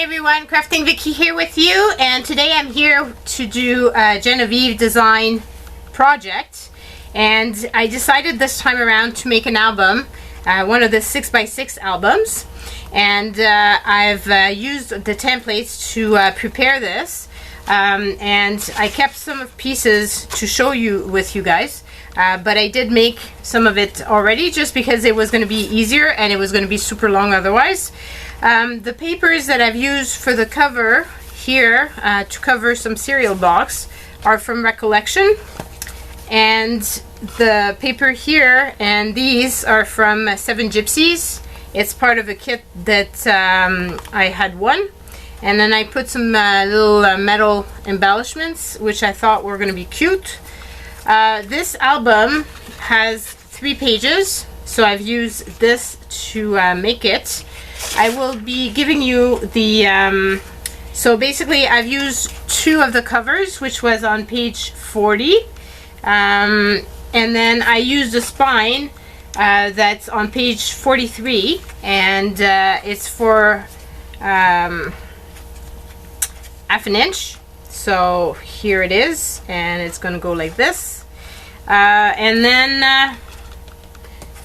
everyone, Crafting Vicky here with you, and today I'm here to do a Jenofeve design project, and I decided this time around to make an album, one of the 6x6 albums, and I've used the templates to prepare this, and I kept some pieces to show you with you guys. But I did make some of it already just because it was going to be easier and it was going to be super long otherwise. The papers that I've used for the cover here to cover some cereal box are from Recollection, and the paper here and these are from Seven Gypsies. It's part of a kit that I had won, and then I put some little metal embellishments which I thought were going to be cute. This album has 3 pages, so I've used this to make it. I will be giving you the, so basically I've used 2 of the covers, which was on page 40, and then I used a spine that's on page 43, and it's for half an inch. So here it is, and it's going to go like this. And then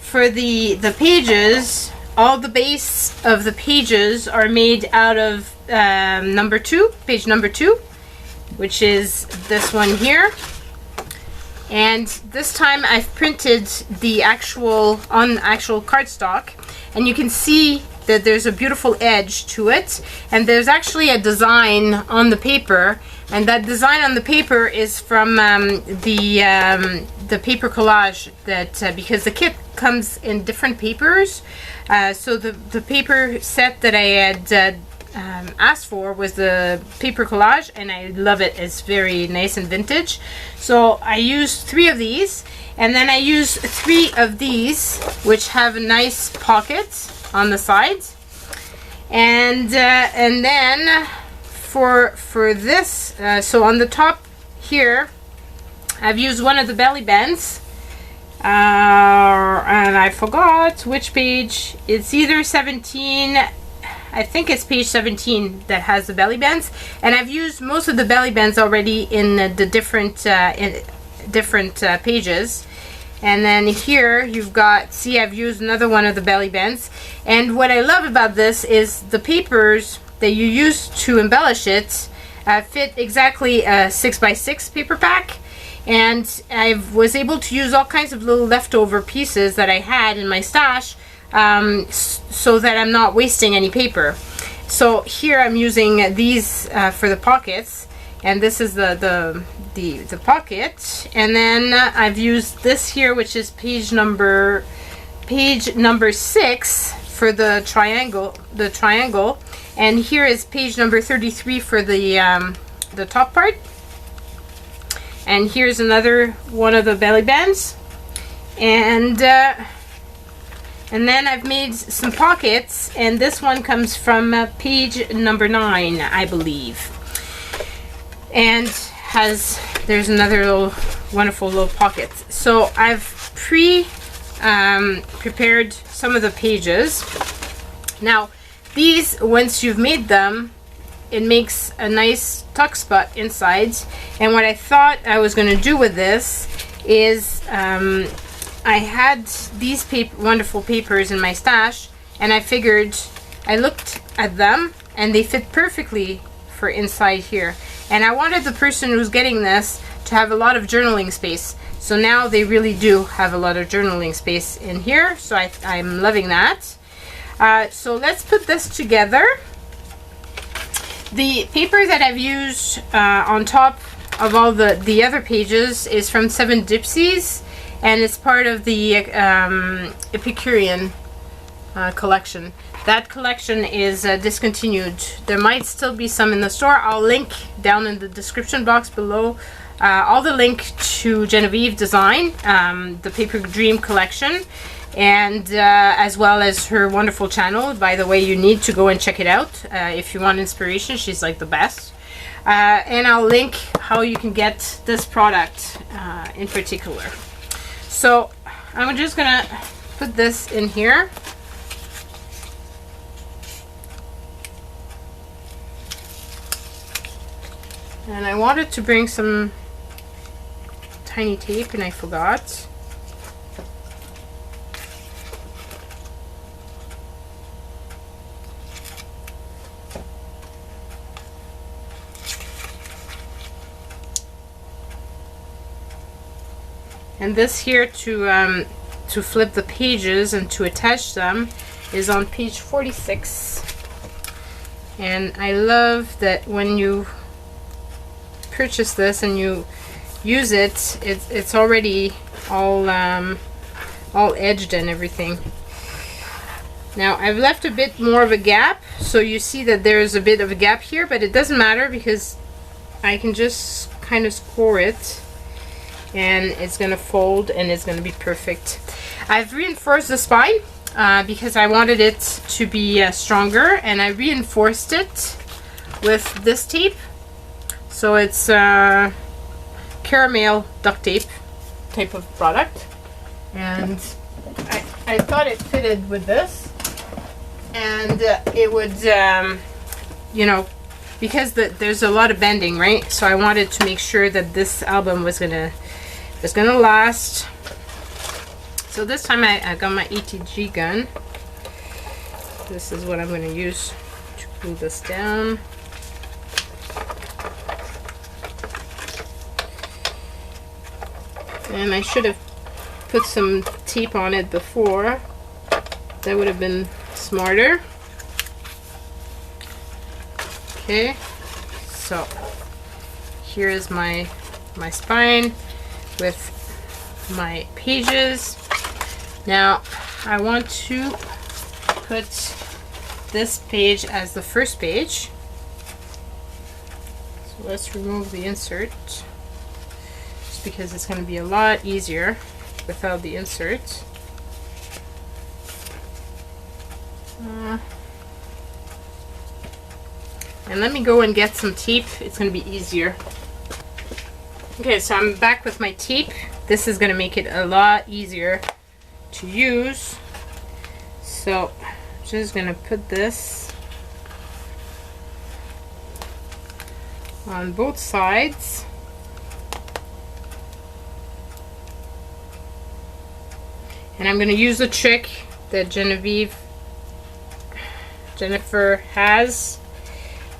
for the pages, all the base of the pages are made out of number 2, page number 2, which is this one here. And this time I've printed the actual cardstock, and you can see that there's a beautiful edge to it, and there's actually a design on the paper, and that design on the paper is from the paper collage that because the kit comes in different papers, so the paper set that I had asked for was the paper collage, and I love it. It's very nice and vintage. So I used 3 of these, and then I used 3 of these which have nice pockets on the sides, and then for this, so on the top here I've used one of the belly bands, and I forgot which page. It's either 17, I think it's page 17 that has the belly bands, and I've used most of the belly bands already in the different pages. And then here you've got, see, I've used another one of the belly bands, and what I love about this is the papers that you use to embellish it fit exactly a 6x6 paper pack, and I was able to use all kinds of little leftover pieces that I had in my stash, so that I'm not wasting any paper. So here I'm using these for the pockets, and this is the pocket, and then I've used this here, which is page number 6 for the triangle, and here is page number 33 for the top part, and here's another one of the belly bands, and then I've made some pockets, and this one comes from page number 9, I believe, and there's another little wonderful little pocket. So I've prepared some of the pages. Now these, once you've made them, it makes a nice tuck spot inside, and what I thought I was going to do with this is I had these wonderful papers in my stash, and I figured, I looked at them and they fit perfectly for inside here, and I wanted the person who's getting this to have a lot of journaling space. So now they really do have a lot of journaling space in here, so I'm loving that. So let's put this together. The paper that I've used on top of all the other pages is from Seven Gypsies, and it's part of the Epicurean collection. That collection is discontinued. There might still be some in the store. I'll link down in the description box below all the link to Jenofeve Design, the Paper Dream collection, and as well as her wonderful channel. By the way, you need to go and check it out if you want inspiration. She's like the best. And I'll link how you can get this product in particular. So I'm just gonna put this in here. And I wanted to bring some tiny tape and I forgot. And this here to flip the pages and to attach them is on page 46. And I love that when you purchase this and you use it, it's already all edged and everything. Now I've left a bit more of a gap, so you see that there's a bit of a gap here, but it doesn't matter because I can just kind of score it and it's gonna fold and it's gonna be perfect. I've reinforced the spine because I wanted it to be stronger, and I reinforced it with this tape. So it's caramel duct tape type of product, and I thought it fitted with this, and it would you know, because there's a lot of bending, right? So I wanted to make sure that this album was gonna last. So this time I got my ATG gun. This is what I'm going to use to glue this down. And I should have put some tape on it before. That would have been smarter. Okay, so here is my spine with my pages. Now I want to put this page as the first page. So let's remove the insert, just because it's going to be a lot easier without the insert. And let me go and get some tape. It's going to be easier. Okay, so I'm back with my tape. This is going to make it a lot easier to use. So I'm just going to put this on both sides. And I'm going to use a trick that Jennifer has,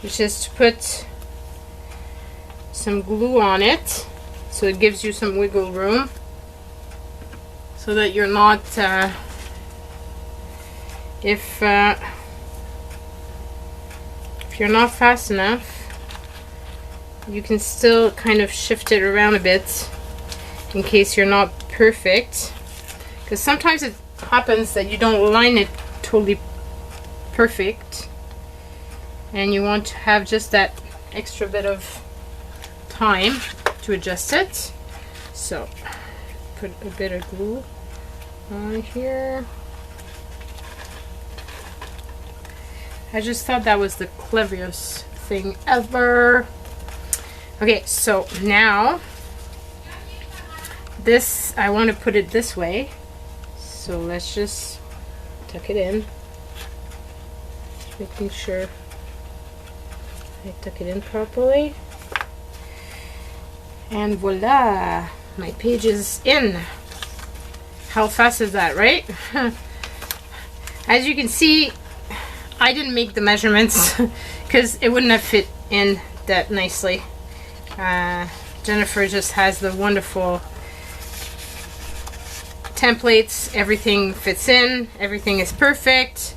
which is to put some glue on it, so it gives you some wiggle room, so that you're not if you're not fast enough, you can still kind of shift it around a bit in case you're not perfect, because sometimes it happens that you don't line it totally perfect and you want to have just that extra bit of time to adjust it. So put a bit of glue on here. I just thought that was the cleverest thing ever. Okay, so now this, I want to put it this way, so let's just tuck it in, making sure I tuck it in properly. And voila, my page is in. How fast is that, right? As you can see, I didn't make the measurements because it wouldn't have fit in that nicely. Jennifer just has the wonderful templates. Everything fits in, everything is perfect,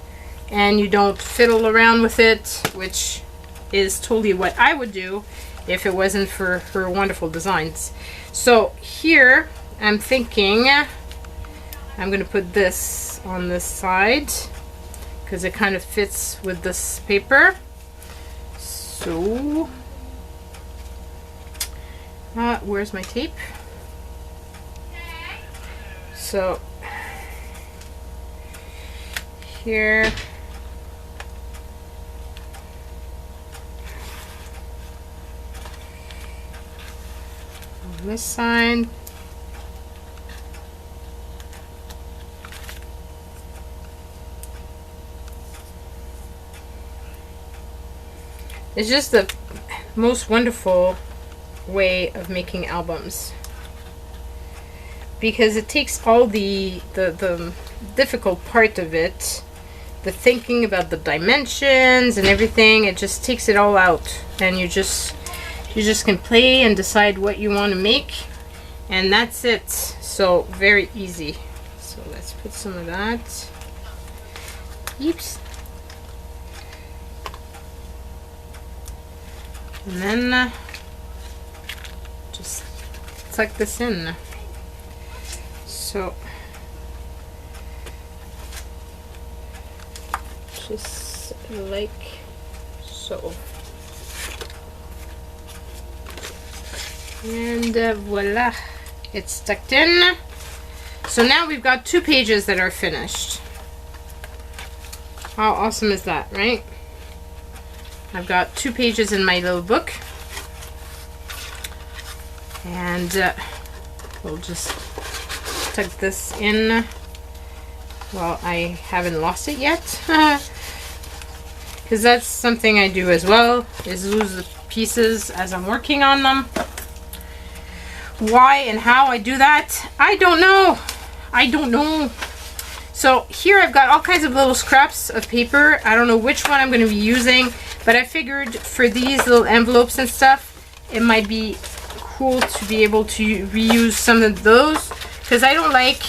and you don't fiddle around with it, which is totally what I would do if it wasn't for her wonderful designs. So here I'm thinking I'm going to put this on this side because it kind of fits with this paper. So where's my tape? So here, on this side, it's just the most wonderful way of making albums, because it takes all the difficult part of it, the thinking about the dimensions and everything. It just takes it all out, and you just can play and decide what you want to make, and that's it. So very easy. So let's put some of that. Oops. And then just tuck this in. So just like so. And voila, it's tucked in. So now we've got 2 pages that are finished. How awesome is that, right? I've got 2 pages in my little book, and we'll just tuck this in. Well, I haven't lost it yet, because that's something I do as well, is lose the pieces as I'm working on them. Why and how I do that, I don't know. So here I've got all kinds of little scraps of paper. I don't know which one I'm going to be using, but I figured for these little envelopes and stuff, it might be cool to be able to reuse some of those, because I don't like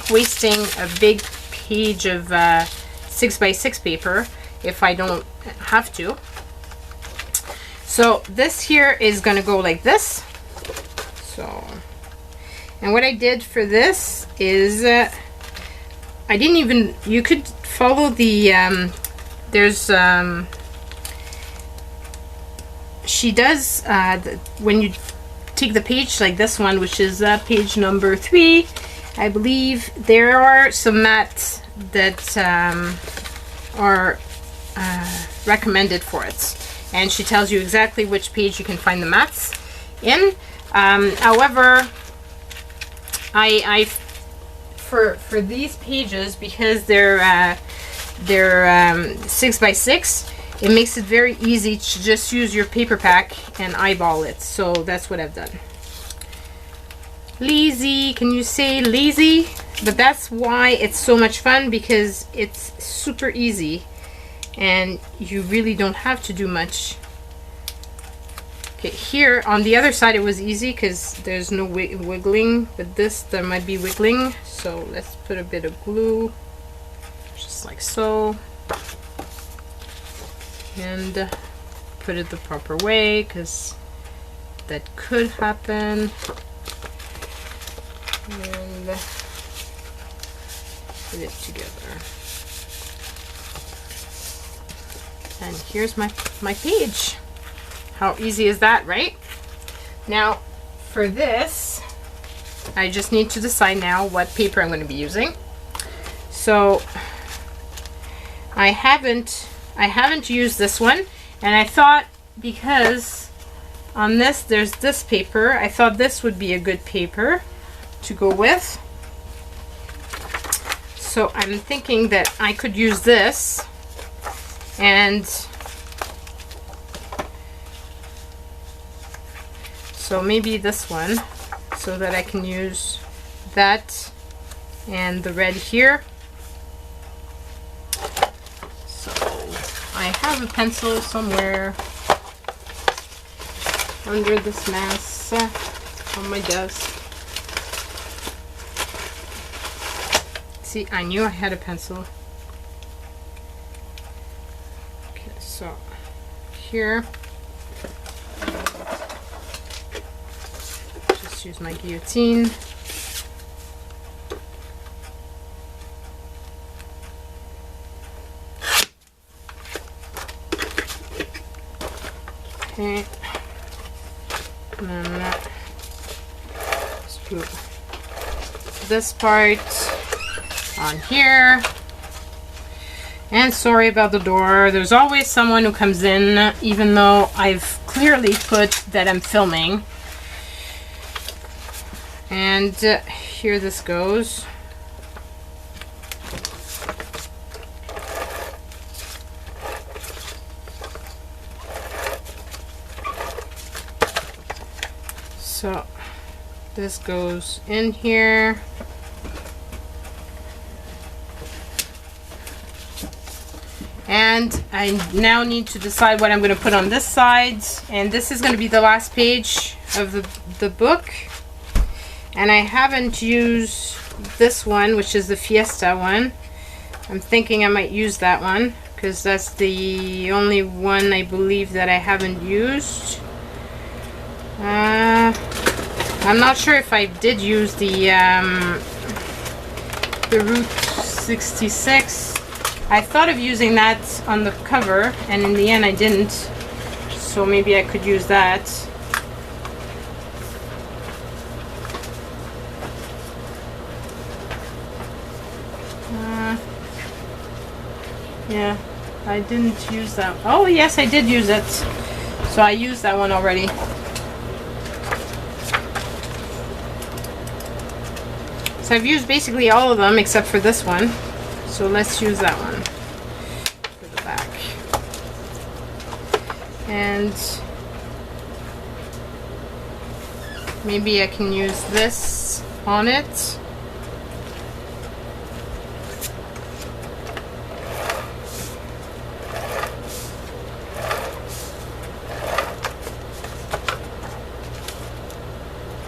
wasting a big page of 6x6 paper if I don't have to. So this here is going to go like this. So, and what I did for this is I didn't even, you could follow the there's she does when you take the page like this one, which is page number 3, I believe, there are some mats that are recommended for it, and she tells you exactly which page you can find the mats in. However, I for these pages, because they're 6x6, it makes it very easy to just use your paper pack and eyeball it. So that's what I've done. Lazy, can you say lazy? But that's why it's so much fun, because it's super easy and you really don't have to do much. Okay, here on the other side it was easy because there's no wiggling, but this there might be wiggling. So let's put a bit of glue, just like so, and put it the proper way, because that could happen. And put it together. And here's my page. How easy is that, right? Now, for this, I just need to decide now what paper I'm going to be using. So, I haven't used this one, and I thought, because on this there's this paper, I thought this would be a good paper to go with. So I'm thinking that I could use this, and so maybe this one, so that I can use that and the red here. So I have a pencil somewhere under this mess on my desk. See, I knew I had a pencil. Okay, so here, just use my guillotine. Okay, and then let's do this part on here. And sorry about the door, there's always someone who comes in, even though I've clearly put that I'm filming. And here this goes. So this goes in here. And I now need to decide what I'm going to put on this side. And this is going to be the last page of the book. And I haven't used this one, which is the Fiesta one. I'm thinking I might use that one, because that's the only one I believe that I haven't used. I'm not sure if I did use the Route 66. I thought of using that on the cover, and in the end I didn't. So maybe I could use that. Yeah, I didn't use that. Oh yes, I did use it. So I used that one already. So I've used basically all of them except for this one. So let's use that one for the back. And maybe I can use this on it.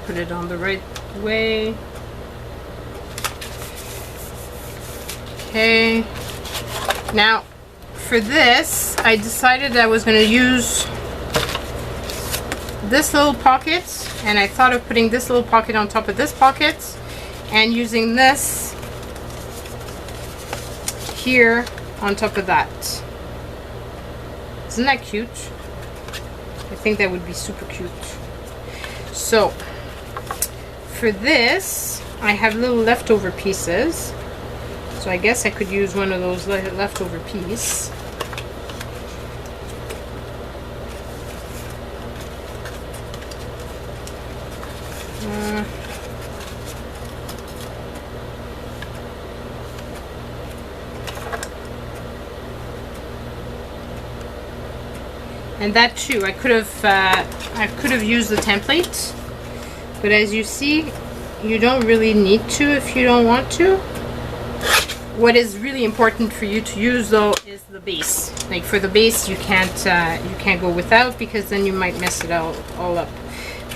Put it on the right way. Okay, now for this I decided I was going to use this little pocket, and I thought of putting this little pocket on top of this pocket and using this here on top of that. Isn't that cute? I think that would be super cute. So for this I have little leftover pieces. So I guess I could use one of those leftover pieces. And that too, I could have used the template, but as you see, you don't really need to if you don't want to. What is really important for you to use though is the base. Like for the base, you can't go without, because then you might mess it all up.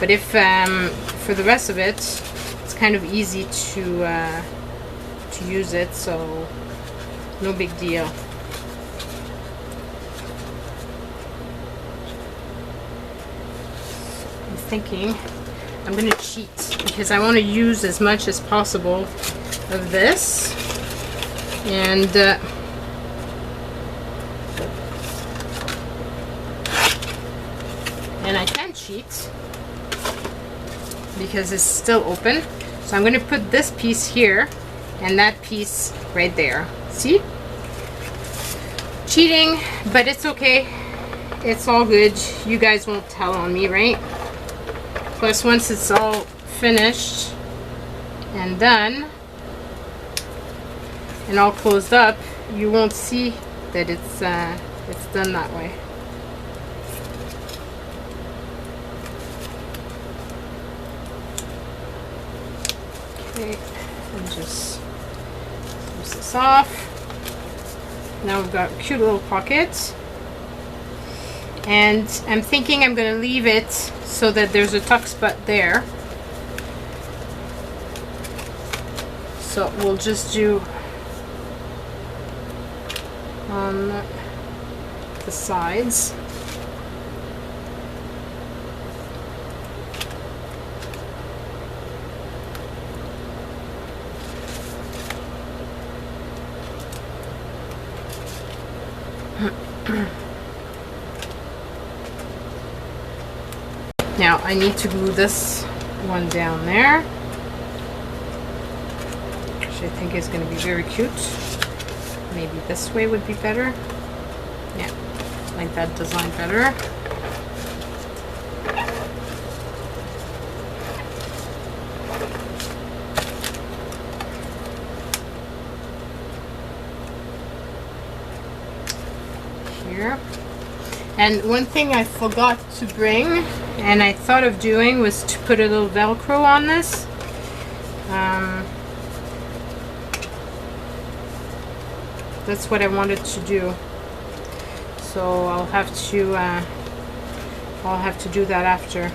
But if for the rest of it, it's kind of easy to use it, so no big deal. I'm thinking I'm going to cheat, because I want to use as much as possible of this. And I can cheat because it's still open. So I'm going to put this piece here and that piece right there. See? Cheating, but it's okay. It's all good. You guys won't tell on me, right? Plus, once it's all finished and done and all closed up, you won't see that it's done that way. Okay, and just close this off. Now we've got a cute little pocket, and I'm thinking I'm going to leave it so that there's a tuck spot there. So we'll just do on the sides. Now I need to glue this one down there, which I think is going to be very cute. Maybe this way would be better. Yeah, I like that design better. Here. And one thing I forgot to bring, and I thought of doing, was to put a little Velcro on this. That's what I wanted to do. So I'll have to do that after,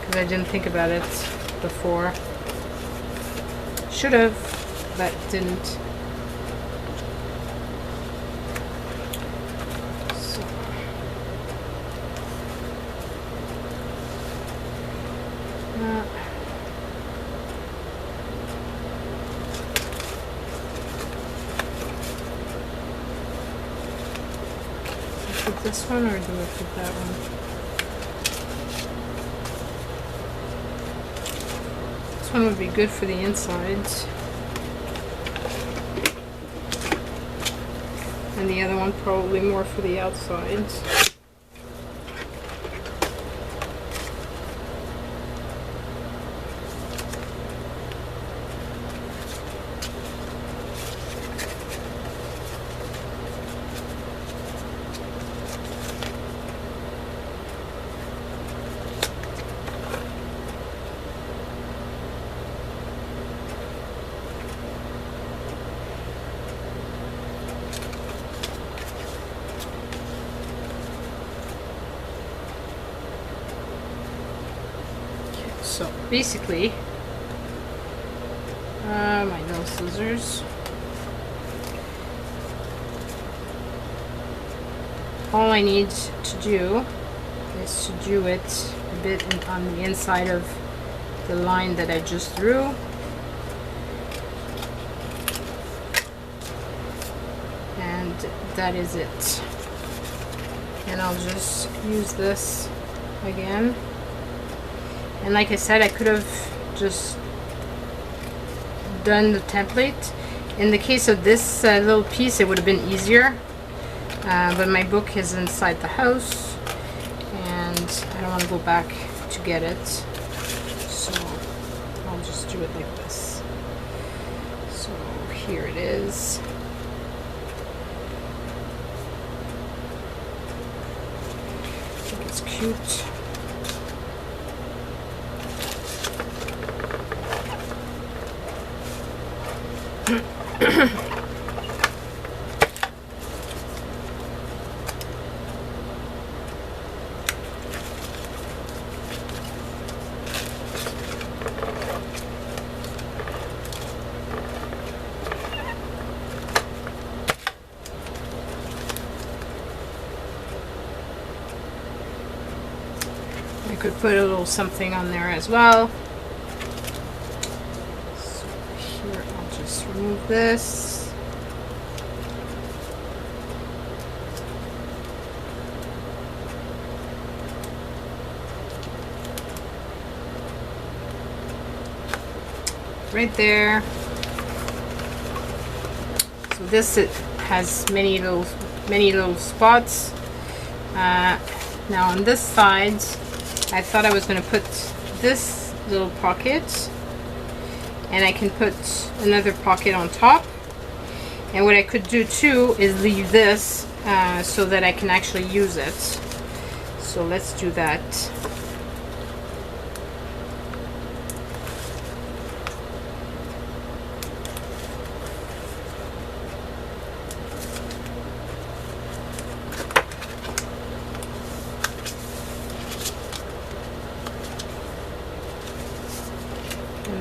because I didn't think about it before. Should have, but didn't. So. Put this one, or do I put that one? This one would be good for the insides. And the other one probably more for the outsides. So basically, my nail scissors. All I need to do is to do it a bit on the inside of the line that I just drew. And that is it. And I'll just use this again. And like I said, I could have just done the template. In the case of this little piece, it would have been easier. But my book is inside the house, and I don't want to go back to get it. So I'll just do it like this. So here it is. I think it's cute. I could put a little something on there as well. So here I'll just remove this. Right there. So this, it has many little spots. Now on this side, I thought I was going to put this little pocket, and I can put another pocket on top. And what I could do too is leave this so that I can actually use it. So let's do that.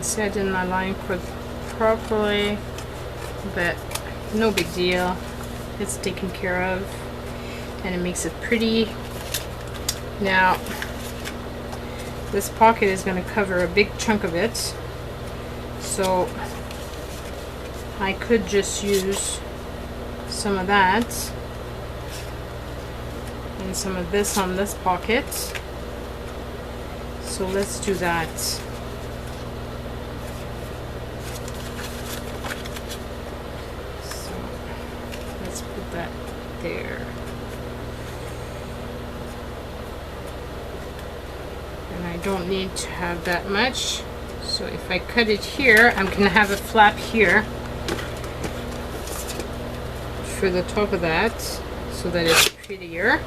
See, I didn't align properly, but no big deal. It's taken care of, and it makes it pretty. Now, this pocket is going to cover a big chunk of it, so I could just use some of that and some of this on this pocket. So let's do that. There. And I don't need to have that much, so if I cut it here, I'm going to have a flap here for the top of that, so that it's prettier.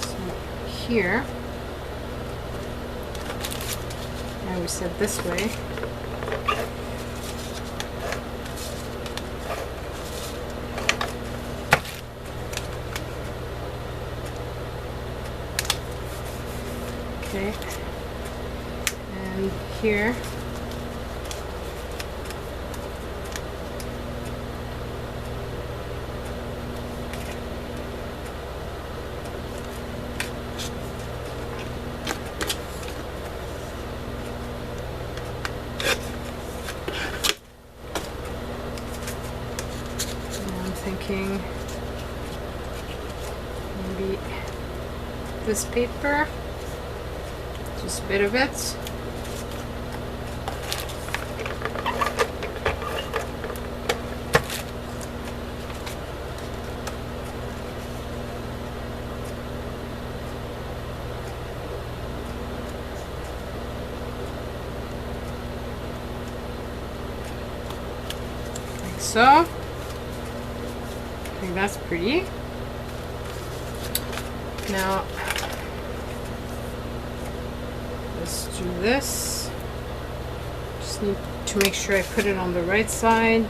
So here, I would set this way. Okay, and here, I'm thinking maybe this paper. Just a bit of it. Like so. I think that's pretty. Now, let's do this. Just need to make sure I put it on the right side.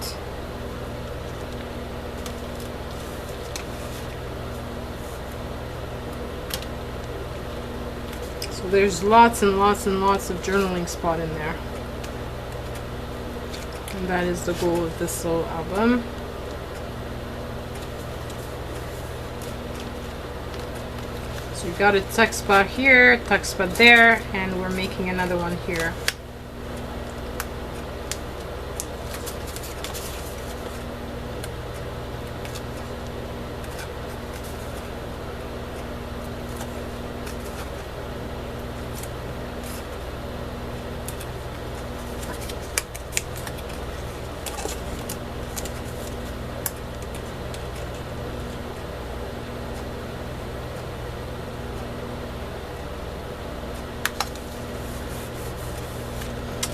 So there's lots and lots and lots of journaling spot in there. And that is the goal of this little album. So we got a tuck spot here, tuck spot there, and we're making another one here.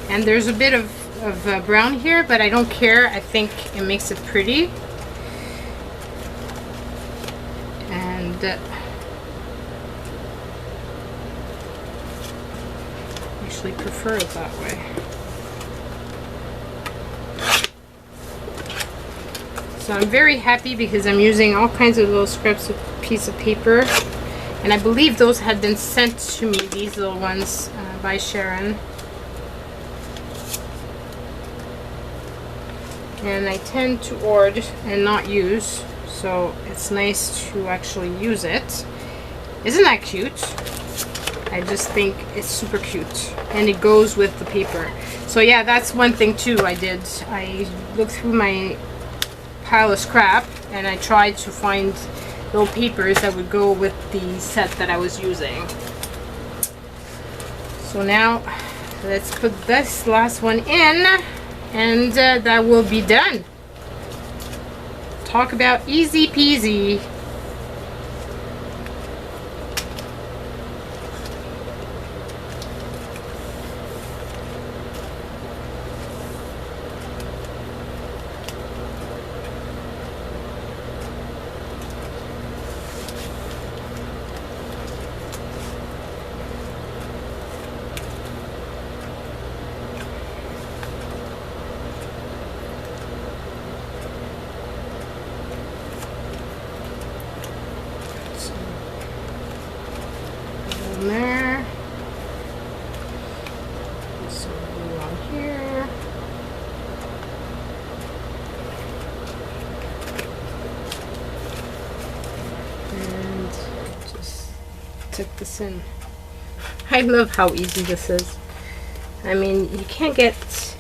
And there's a bit of brown here, but I don't care. I think it makes it pretty. And actually prefer it that way. So I'm very happy because I'm using all kinds of little scraps of piece of paper. And I believe those had been sent to me, these little ones, by Sharon. And I tend to hoard and not use, so it's nice to actually use it. Isn't that cute? I just think it's super cute, and it goes with the paper. So yeah, that's one thing too I did. I looked through my pile of scrap and I tried to find little papers that would go with the set that I was using. So now let's put this last one in. And that will be done. Talk about easy peasy. There. Some blue on here. And just tuck this in. I love how easy this is. I mean, you can't get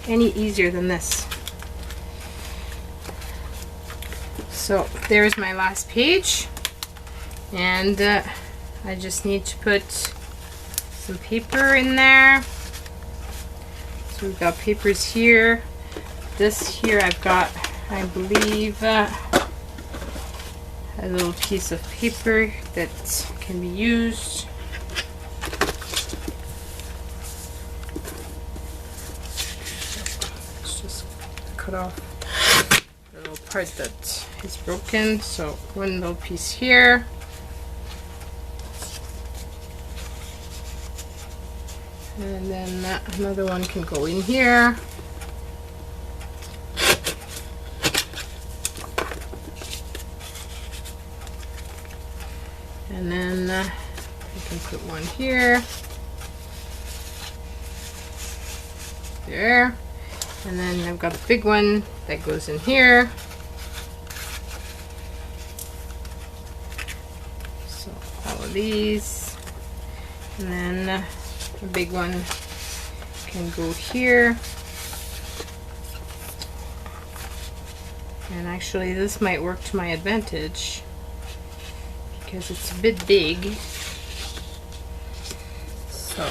any easier than this. So there's my last page, and I just need to put some paper in there. So we've got papers here. This here I've got, I believe, a little piece of paper that can be used. Let's cut off the little part that is broken. So one little piece here. And then another one can go in here. And then I can put one here. There. And then I've got a big one that goes in here. So all of these. And then a big one can go here. And actually this might work to my advantage because it's a bit big. So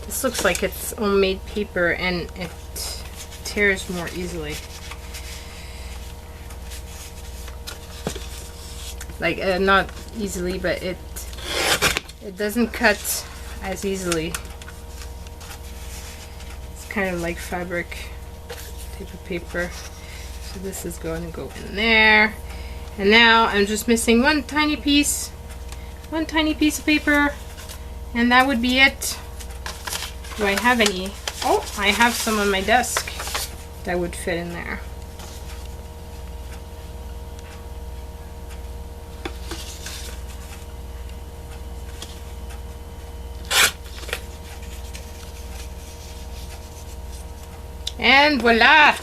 this looks like it's homemade paper and it tears more easily. Like not easily, but it doesn't cut as easily. It's kind of like fabric type of paper. So this is going to go in there. And now I'm just missing one tiny piece of paper, and that would be it. Do I have any? Oh, I have some on my desk that would fit in there. And voila!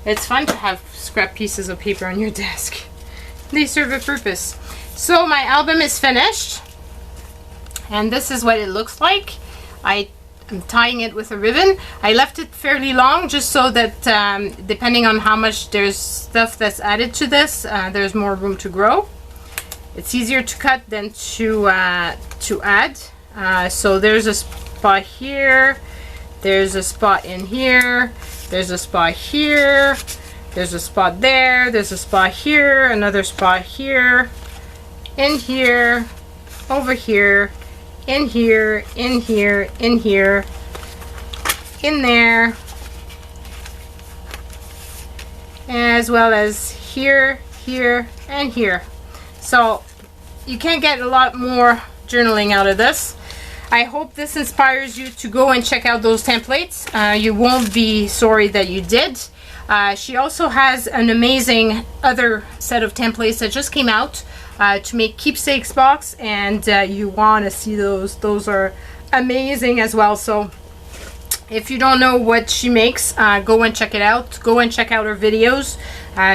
It's fun to have scrap pieces of paper on your desk. They serve a purpose. So my album is finished, and this is what it looks like. I'm tying it with a ribbon. I left it fairly long just so that depending on how much there's stuff that's added to this, there's more room to grow. It's easier to cut than to add. So there's a spot here, there's a spot in here, there's a spot here, there's a spot there, there's a spot here, another spot here, in here, over here, in here, in here, in here, in there, as well as here, here, and here. So you can get a lot more journaling out of this. I hope this inspires you to go and check out those templates. You won't be sorry that you did. She also has an amazing other set of templates that just came out to make keepsakes box, and you want to see those. Those are amazing as well. So if you don't know what she makes, go and check it out. Go and check out her videos.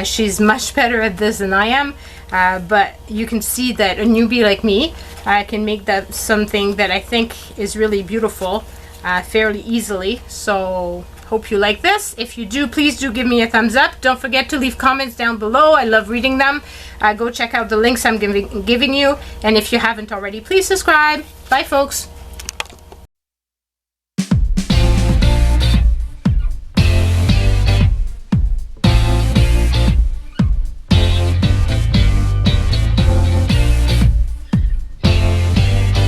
She's much better at this than I am, but you can see that a newbie like me can make that something that I think is really beautiful fairly easily. So hope you like this. If you do, please do give me a thumbs up. Don't forget to leave comments down below. I love reading them. Go check out the links I'm giving you, and if you haven't already, please subscribe. Bye folks.